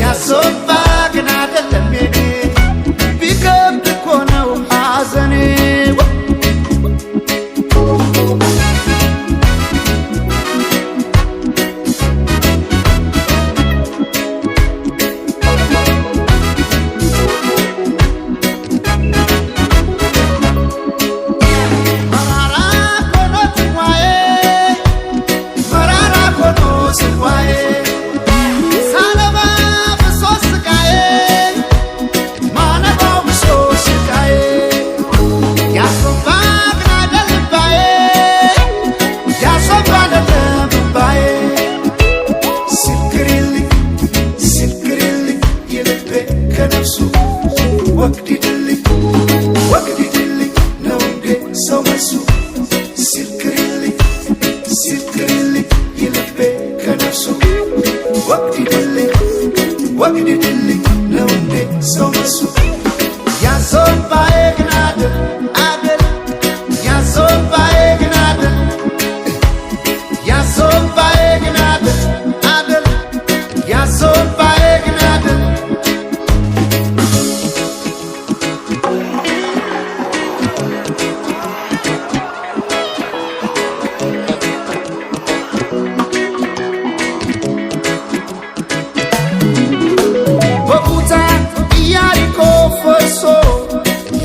ያዞባ ግን አይደለም የኔ ቢከብድ እኮ ነው ምስክርልኝ የልቤ ከነፍሱ ወግድልኝ ወግድልኝ ነው እንዴ ሰው መሱ ያሶባዬ ግን አደል አደል ያሶባዬ ግን አደል ያሶባዬ ግን አደል አደል ያሶባዬ ግን አደል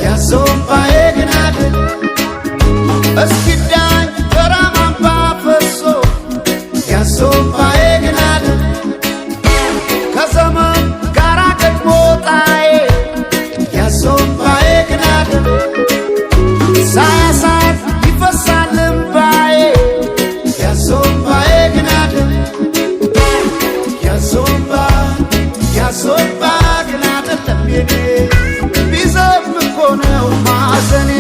ያሶባዬ ግን አደል እስኪዳኝ ተራማምባ ፈሶ ያሶባዬ ግን አደል ከዘመን ጋራ ገጥሞ ጣዬ ያሶባዬ ግን አደል ሳያሳት ይፈሳል እምባዬ ያሶባዬ ግን አደል ያሶባ ግን አደለም የኔ ቢዘም እኮ ነው ማዘኔ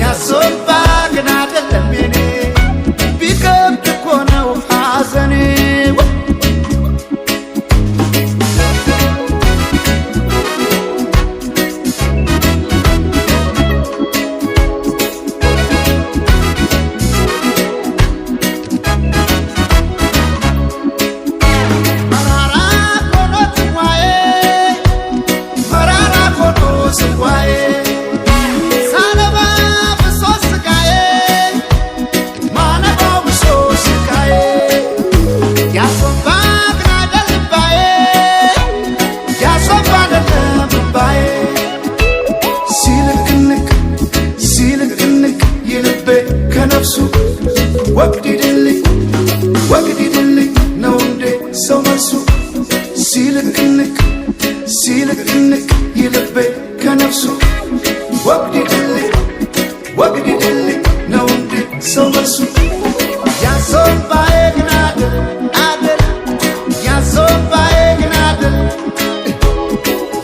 ያሶባ ግን አደለም የኔ ቢከብድ እኮ ነው ሐዘኔ ከነፍሱ ወግድልኝ ወግድልኝ ነው እንዴ ሰው መልሱ ሲልክንክ ይልቤ ከነፍሱ ወግድልኝ ወግድልኝ ነው እንዴ ሰው መልሱ ያሶባዬ ግን አደል አደል ያሶባዬ ግን አደል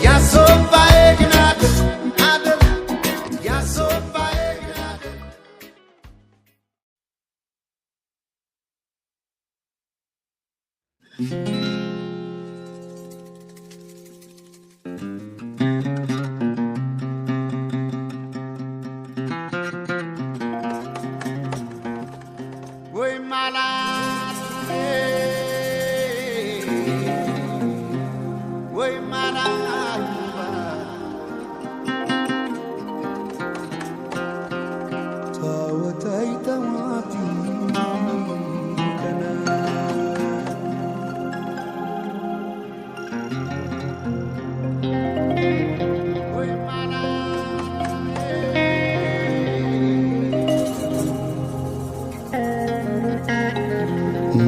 ያሶባዬ ግን አደል አደል ያሶባዬ ግን አደል ወይ ማላት ወይ ማላት ታወታይ ተማቲ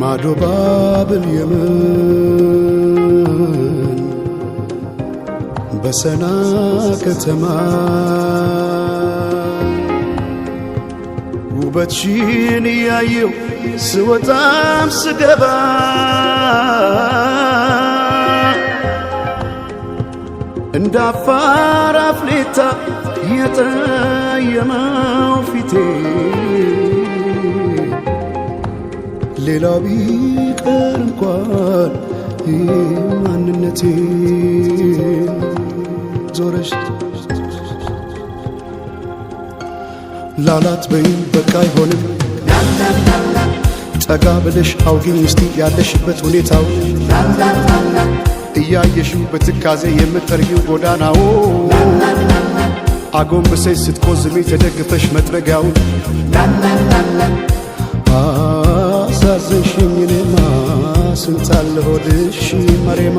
ማዶ ባብል የመን በሰና ከተማ ውበትሽን እያየው ስወጣም ስገባ እንደ አፋር አፍሌታ የጠየመው ፊቴ ሌላው ቢቀር እንኳን ማንነቴ ዞረሽ ላላት በይም በቃ አይሆንም ጠጋ ብለሽ አውጊኝ እስቲ ያለሽበት ሁኔታው እያየሽው በትካዜ የምትጠርጊው ጎዳናው አጎንብሰሽ ስትቆዝሚ ተደግፈሽ መጥረጊያው አሳዘንሽኝ እኔማ ስንታለ ሆድሽ መሬማ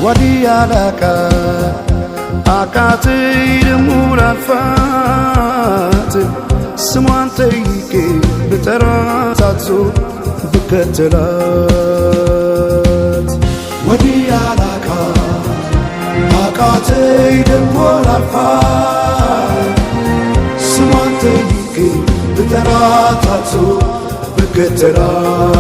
ወዲያላካ አቃተይ ደሞ ላልፋት ስሟን ጠይቄ ብጠራት አትዞር ብከተላት ወዲያላካ አቃተይ ደሞ ላልፋት ስሟን ጠይቄ ብጠራት አትዞር ብከተላት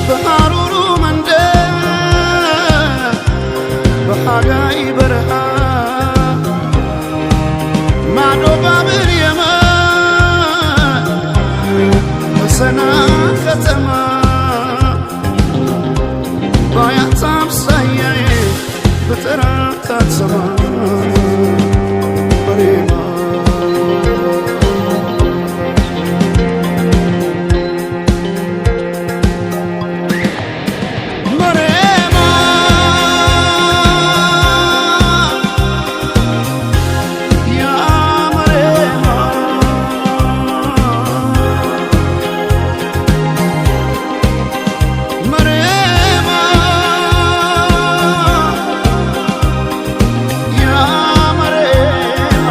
በሐሩሩ መንደር በሐጋይ በረሃ ማዶ ባብር የመን በሰና ከተማ ባያት አምሳያዬ ብጠራት አትሰማ መሬማ መሬማ ያ መሬማ መሬማ ያ መሬማ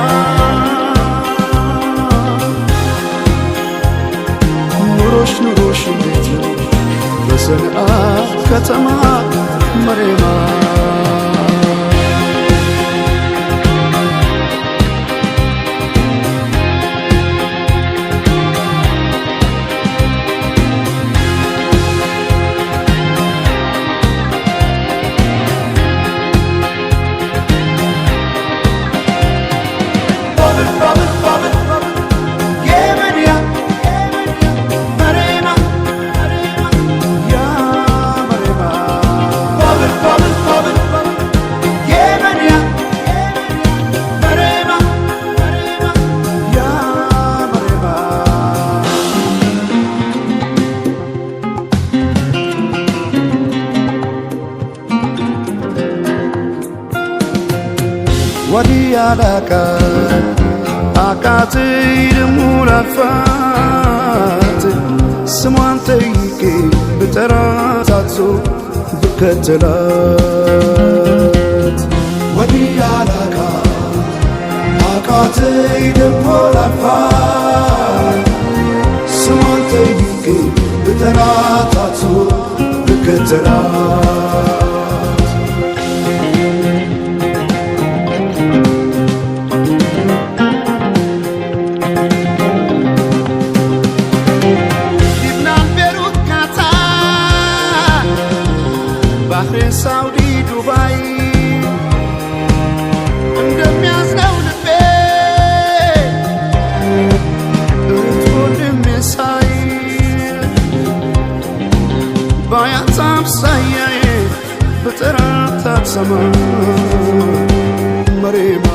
ኑሮሽ እንዴት ነው በሰንዓ ከተማ መሬማ ወዲያላካ አቃተይ ደሞ ላልፋት ስሟን ጠይቄ ብጠራት አትዞ ብከተላት ወዲያላካ አቃተይ ደሞ ላልፋት ስሟን ጠይቄ ብጠራት አትዞ ብከተላት ባህሬን ሳውዲ ዱባይ እንደሚያዝነው ልቤ እህት ወንድሜ ሳይ ባያት አምሳያዬ ብጠራት አትሰማ መሬማ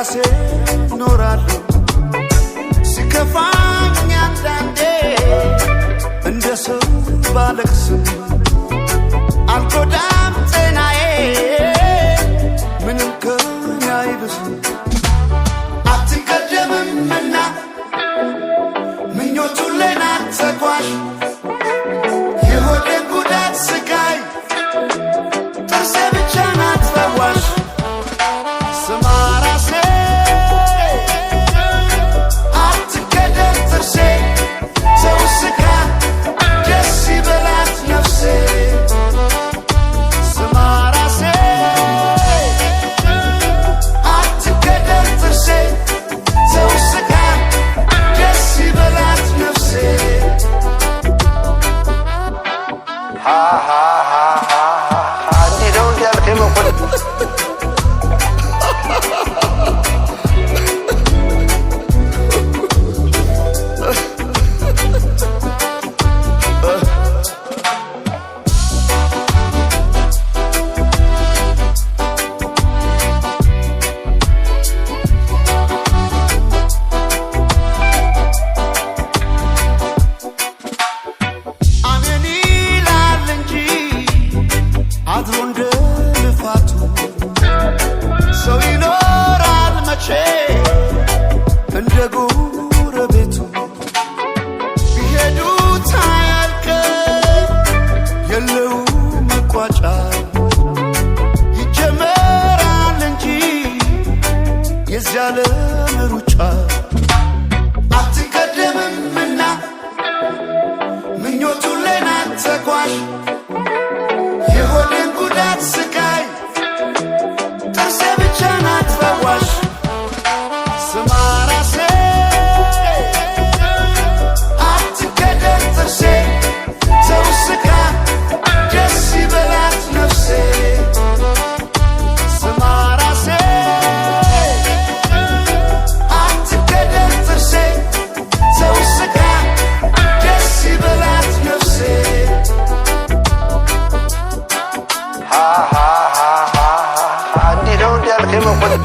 ለራሴ ኖራለሁ ሲከፋኝ አንዳንዴ እንደ ሰው ባለቅስም አልጎዳም ጤናዬ ምንም ከኔ አይብስም አትቀደምምና ምኞቱን ለናት ተጓዥ የሆዴን ጉዳት ስቃይ ጥርሴ ብቻ ናት ፈዋሽ ስማ ራሴ አትቀደም ጥርሴ ሰው ስካ ደስ ይበላት ነፍሴ ስማ ራሴ አትቀደም ጥርሴ ሰው ስካ ደስ ይበላት ነፍሴ አሜን ይላል እንጂ አድሮ እንደ ልፋቱ ሰው ይኖራል መቼ እንደ ጎረቤቱ ቢሄዱት አያልቅም የለው መቋጫ ይጀመራል እንጂ የዚህ ዓለም ሩጫ አትቀደምምና ምኞቱን ለናት ተጓዥ የሆዴን ጉዳት ስቃይ ጥርሴ ብቻ ናት ፈዋሽ ስማ ራሴ አትቀደም ጥርሴ ሰው ስካ ደስ ይበላት ነፍሴ ስማ ራሴ አትቀደም ጥርሴ ሰው ስካ ደስ ይበላት ነፍሴ እንዲህ ነው እንዲያልከኝ መቆጥ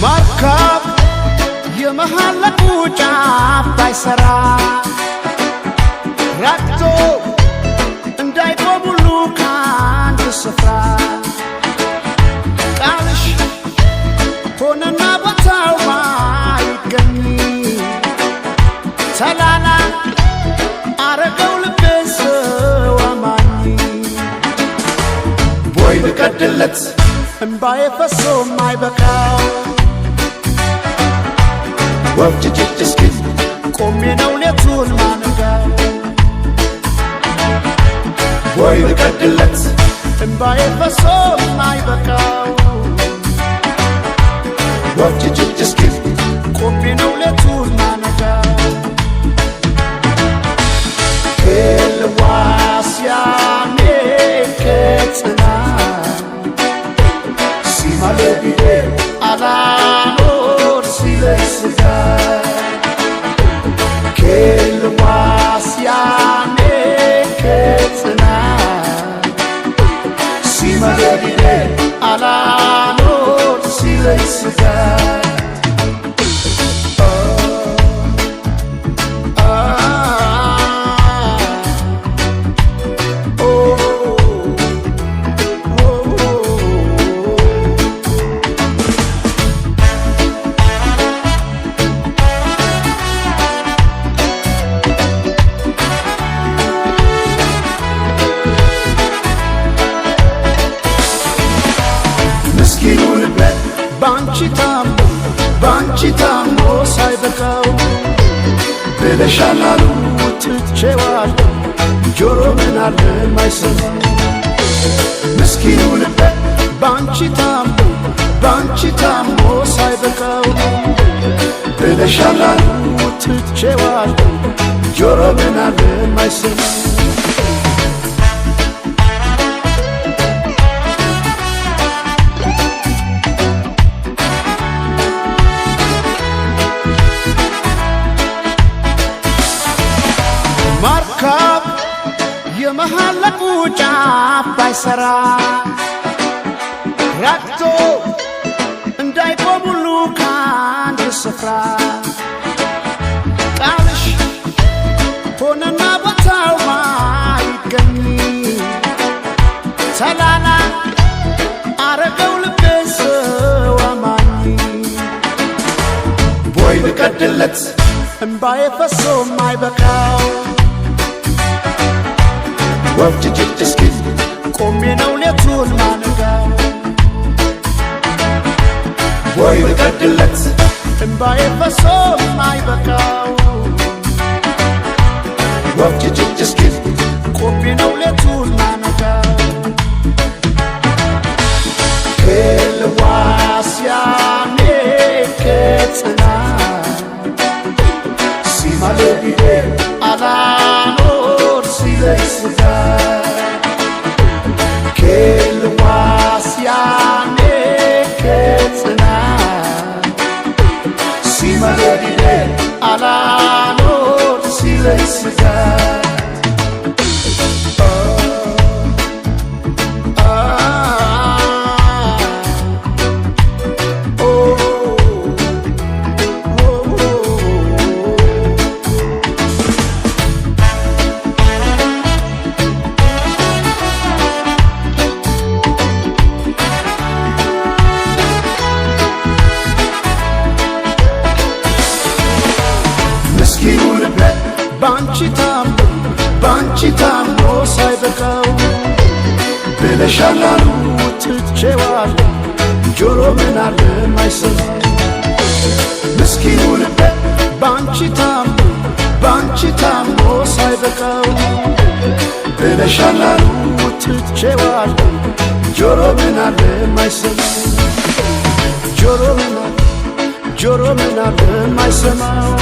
ማርካብ የመሃለቁ ጫፍ ባይሰራ ራቅቶ እንዳይቆም ሁሉ ከአንድ ስፍራ ቃልሽ ሆነና ቦታው ባይገኝ ሰላላ አረገው ልቤን ሰው አማኝ ቦይ ልቀድለት እምባዬ ፈሶ ማይበቃው ወፍጅጅት እስኪ ቆሜ ነው ሌቱን ማነጋው ወይ ልቀድለት እምባዬ ፈሶ ማይበቃው ወፍጅጅት እስኪ ቆሜ ነው ሌቱን ማነጋው ኤልዋስያኔ ከጽና ሲማለቢዴ አላኖር ሲለስጋ ኬልዋስያኔ ከጽና ሲማለቢዴ አላኖር ሲለስጋ ብለሻል አሉ ትቼዋለሁ ጆሮ ምን አለ ማይሰማ ምስኪኑ ልቤ ባንቺ ታሞ ሳይበቃው ብለሻል አሉ ትቼዋለሁ ጆሮ ምን አለ ማይሰማ ማርካብ የመሃለቁ ጫፍ ባይሰራ ራቅቶ እንዳይቆም ሁሉ ከአንድ ስፍራ ቃልሽ ሆነና ቦታው ማይገኝ ሰላላ አረገው ልቤን ሰው አማኝ ቦይ ብቀድለት እምባዬ ፈሶ ማይበቃው ወፍጅጅት እስኪል ቆሜ ነው ሌቱን ማነጋው ወይ ብቀድለት እምባዬ ፈሶ ማይበቃው ወፍጅጅት እስኪል ቆሜ ነው ሌቱን ማነጋው ክልዋስያኔ ከጽና ሲማለቢዴ አላኖር ሲለይስጋ ክልዋስያኔ ከጽና ሲማለቢዴ አላኖር ሲለይስጋ ባንቺ ታሞ ሳይበቃው ብለሻል አሉ ትቼዋለሁ ጆሮ ምን አለ ማይሰማ ምስኪኑ ልቤ ባንቺ ታሞ ሳይበቃው ብለሻል አሉ ትቼዋለሁ ጆሮ ምን አለ ማይሰማ ጆሮ ምን አለ ማይሰማው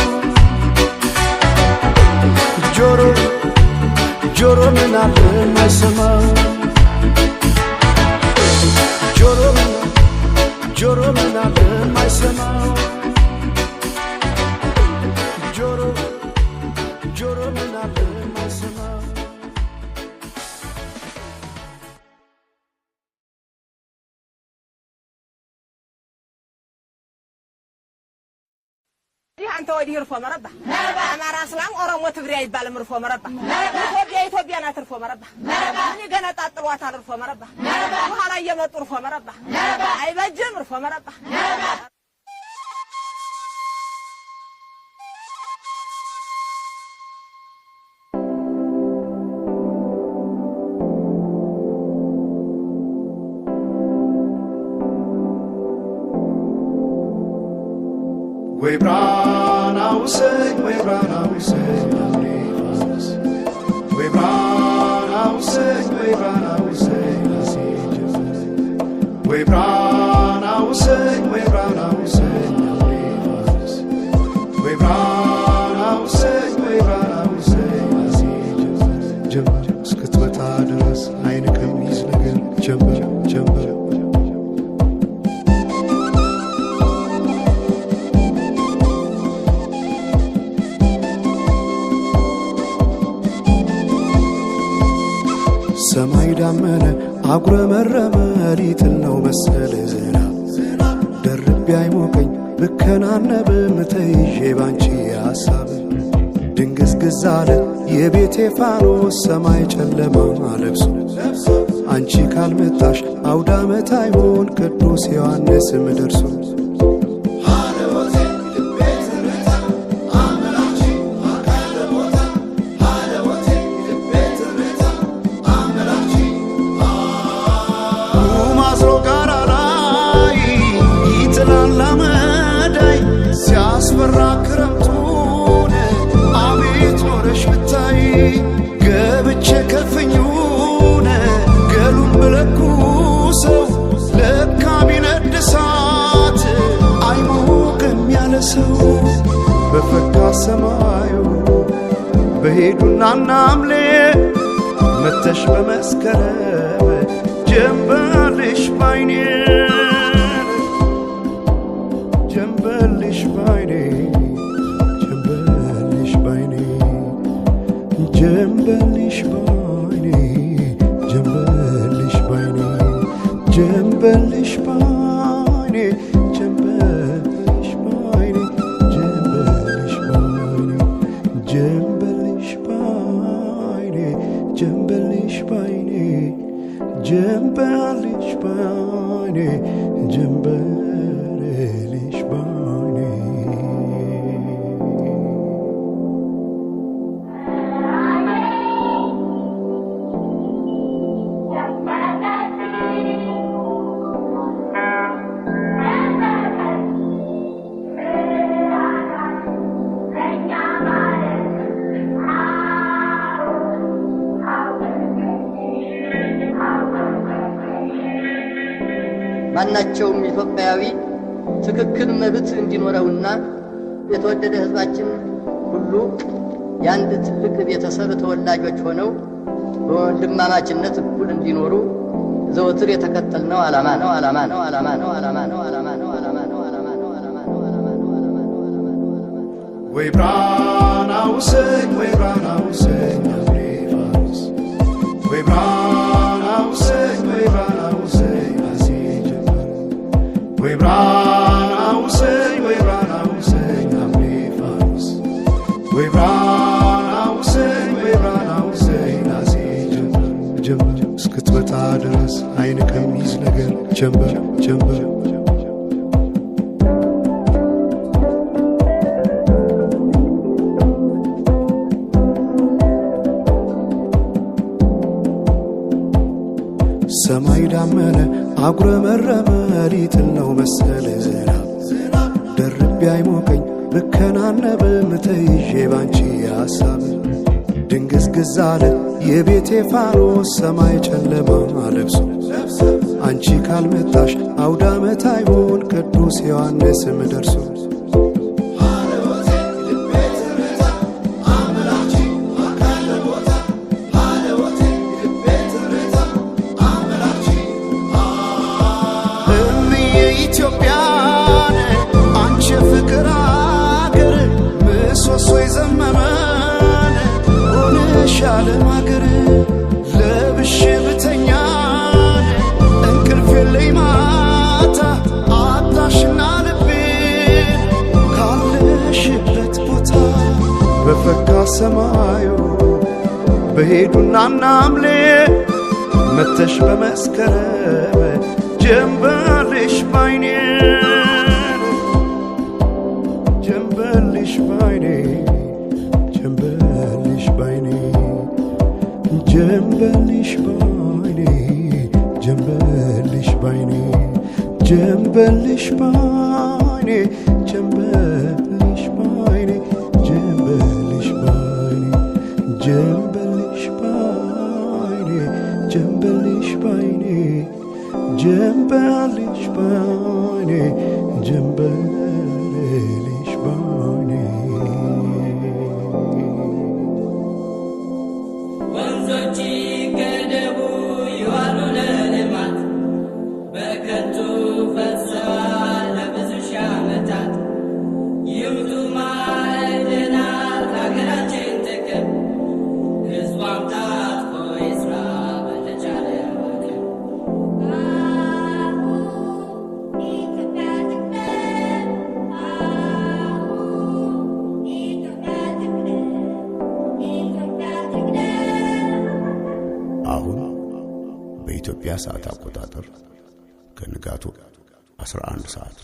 ጆሮ ምን አለ ማይሰማው ጆሮ ምን አለ ማይሰማው ጆሮ ምን አለ ማይሰማው አንተ ወዲህ እርፎ መረባ አማራ እስላም ኦሮሞ ትግሬ አይባልም እርፎ መረባ ኢትዮጵያ ናት እርፎ መረባ እኔ ገና ጣጥሏታል እርፎ መረባ በኋላ እየመጡ እርፎ መረባ አይበጅም እርፎ መረባ ወይ ብራናው ሰኝ ወይ ብራናው ሰኝ አፍሪካስ ወይ ብራናው ሰኝ ወይ ብራናው ሰኝ አሲጅ ወይ ብራናው ሰኝ ወይ ብራናው ሰኝ አፍሪካስ ወይ ብራናው ሰኝ ወይ ብራናው ሰኝ አሲጅ ጀምር እስክትመጣ ድረስ አይን ከሚይዝ ነገር ጀምር ሰማይ ዳመነ አጉረመረመ ሊጥል ነው መሰለ ዝናብ ደርቤ አይሞቀኝ ብከናነብ ምተይዤ ባንቺ ሐሳብ ድንግዝግዝ አለ የቤቴ ፋኖስ ሰማይ ጨለማ ለብሶ አንቺ ካልመጣሽ አውደ ዓመት አይሆን ቅዱስ ዮሐንስም ደርሶ ሲያስፈራ ክረምቱን ሰማዩ በሄዱና ናምሌ መተሽ በመስከረም ጀንበልሽ ባይኔ ጀንበልሽ ባይኔ ጀንበልሽ ባይኔ ጀንበልሽ ባይኔ ጀንበልሽ ባይኔ ጀንበልሽ ባይኔ ጀንበልሽ ባይኔ ጀንበልሽ ባይኔ ጀንበልሽ ባይኔ ጀንበልሽ ባይኔ ጀንበልሽ ባይኔ ማናቸውም ኢትዮጵያዊ ትክክል መብት እንዲኖረውና የተወደደ ሕዝባችን ሁሉ የአንድ ትልቅ ቤተሰብ ተወላጆች ሆነው በወንድማማችነት እኩል እንዲኖሩ ዘወትር የተከተልነው ዓላማ ነው። ወይ ብራና ውሰኝ ወይ ብራና ውሰኝ አፍሪካስ ወይ ብራና ውሰኝ ወይ ብራና ውሰኝ አሲጀመር ወይ ብራና ውሰኝ ወይ ብራና ውሰኝ አፍሪካስ ወይ ብራና ውሰኝ ወይ ብራና ውሰኝ አሲጀመር ጀመር እስክትመጣ ድረስ አይን ከሚይዝ ነገር ጀንበር ጀንበር ሰማይ ዳመነ አጉረመረመ ሊጥል ነው መሰለ ዝናብ ደርቤ አይሞቀኝ ብከናነብም ተይዤ ባንቺ ሐሳብ ድንግዝግዝ አለ የቤቴ ፋኖስ ሰማይ ጨለማ ለብሶ አንቺ ካልመጣሽ አውደ ዓመት አይሆን ቅዱስ ዮሐንስም ደርሶ ኢትዮጵያን አንቺ ፍቅር አገር ምሰሶ የዘመመን ሆነሻል ማገር ለብሼ ብተኛን እንቅልፍ የለኝ ማታ አጣሽና ልቤ ካለሽበት ቦታ በፈካ ሰማዩ በሄዱና ናምሌ መተሽ በመስከረም ጀንበልሽ ባይኔ ጀንበልሽ ባይኔ ጀንበልሽ ባይኔ ጀንበልሽ ባይኔ ጀንበልሽ ባይኔ ጀንበልሽ ባይኔ ጀንበልሽ ባይኔ ጀንበልሽ ባይኔ ጀንበልሽ ባይኔ ጀንበልሽ ባይኔ ጀንበልሽ ባይኔ ጀንበልሽ ባይኔ ወንዞች ገደቡ ይዋሉ ለልማት በከንቱ ፈሰዋል ለብዙ ሺህ ዓመታት ይምጡ ማዕድናት ለሀገራችን ጥቅም ሕዝቧም ታጥቆ ይስራ በተቻለ አቅም አሁን በኢትዮጵያ ሰዓት አቆጣጠር ከንጋቱ 11 ሰዓት